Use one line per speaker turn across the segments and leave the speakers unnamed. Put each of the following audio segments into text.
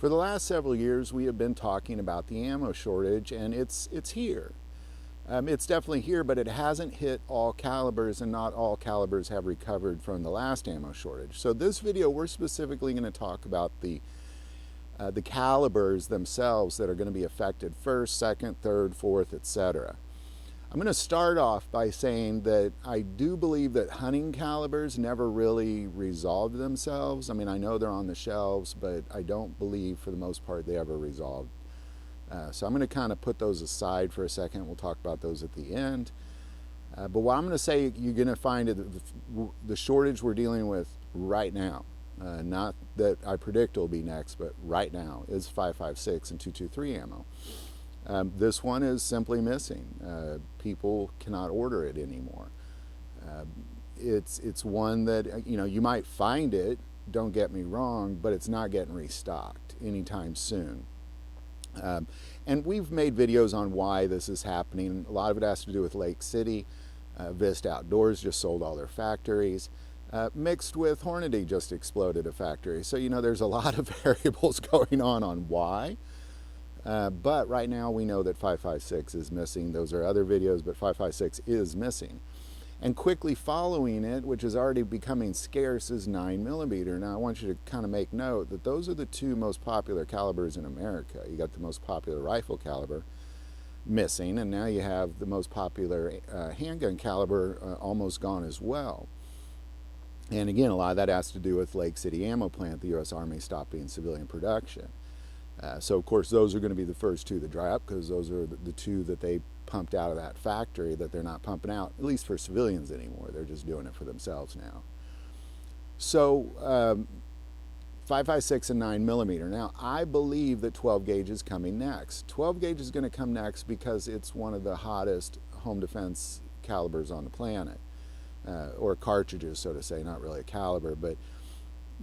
For the last several years, we have been talking about the ammo shortage, and it's here. It's definitely here, but it hasn't hit all calibers, and not all calibers have recovered from the last ammo shortage. So this video, we're specifically going to talk about the calibers themselves that are going to be affected first, second, third, fourth, etc. I'm going to start off by saying that I do believe that hunting calibers never really resolved themselves. I mean, I know they're on the shelves, but I don't believe for the most part they ever resolved. So I'm going to kind of put those aside for a second. We'll talk about those at the end. But what I'm going to say, you're going to find the shortage we're dealing with right now, not that I predict will be next, but right now, is 5.56 and 2.23 ammo. This one is simply missing. People cannot order it anymore. It's one that, you might find it, don't get me wrong, but it's not getting restocked anytime soon. And we've made videos on why this is happening. A lot of it has to do with Lake City. Vista Outdoors just sold all their factories. Mixed with Hornady just exploded a factory. So, there's a lot of variables going on why. But right now we know that 5.56 is missing. Those are other videos, but 5.56 is missing. And quickly following it, which is already becoming scarce, is 9mm. Now I want you to kind of make note that those are the two most popular calibers in America. You got the most popular rifle caliber missing, and now you have the most popular handgun caliber almost gone as well. And again, a lot of that has to do with Lake City Ammo Plant, the U.S. Army stopping civilian production. So of course those are going to be the first two to dry up, because those are the two that they pumped out of that factory that they're not pumping out, at least for civilians anymore. They're just doing it for themselves now. So 5.56 and 9mm. Now I believe that 12 gauge is coming next. 12 gauge is going to come next because it's one of the hottest home defense calibers on the planet, or cartridges, so to say, not really a caliber, but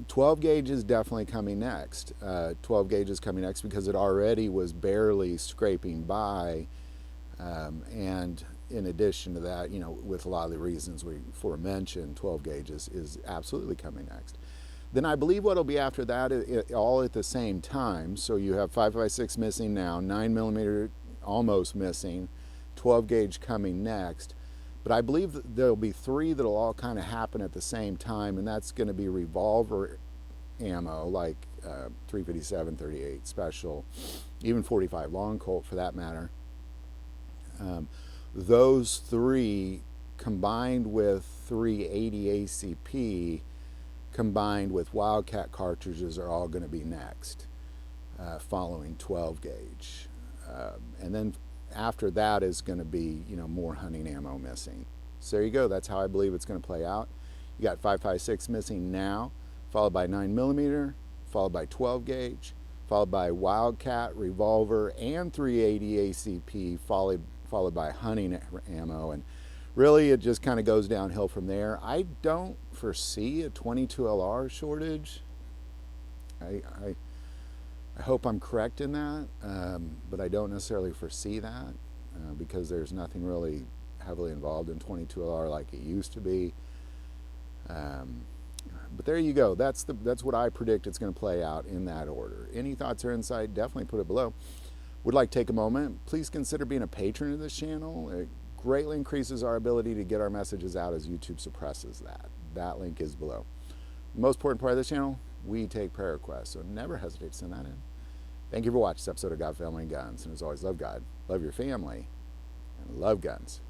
12 gauge is definitely coming next. 12 gauge is coming next because it already was barely scraping by, and in addition to that, with a lot of the reasons we aforementioned, 12 gauge is absolutely coming next. Then I believe what'll be after that, all at the same time. So you have 5.56 missing now, 9mm almost missing, 12 gauge coming next. But I believe that there'll be three that'll all kind of happen at the same time, and that's going to be revolver ammo, like 357, 38 special, even 45 long Colt for that matter. Those three combined with 380 ACP combined with Wildcat cartridges are all going to be next, following 12 gauge. And then after that is going to be, more hunting ammo missing. So there you go. That's how I believe it's going to play out. You got 5.56 missing now, followed by 9mm, followed by 12 gauge, followed by Wildcat, revolver, and 380 ACP, followed by hunting ammo. And really, it just kind of goes downhill from there. I don't foresee a 22 LR shortage. I hope I'm correct in that, but I don't necessarily foresee that because there's nothing really heavily involved in 22 LR like it used to be. But there you go. That's what I predict it's going to play out in that order. Any thoughts or insight, definitely put it below. Would like to take a moment. Please consider being a patron of this channel. It greatly increases our ability to get our messages out as YouTube suppresses that. That link is below. The most important part of this channel, we take prayer requests, so never hesitate to send that in. Thank you for watching this episode of God, Family, and Guns. And as always, love God, love your family, and love guns.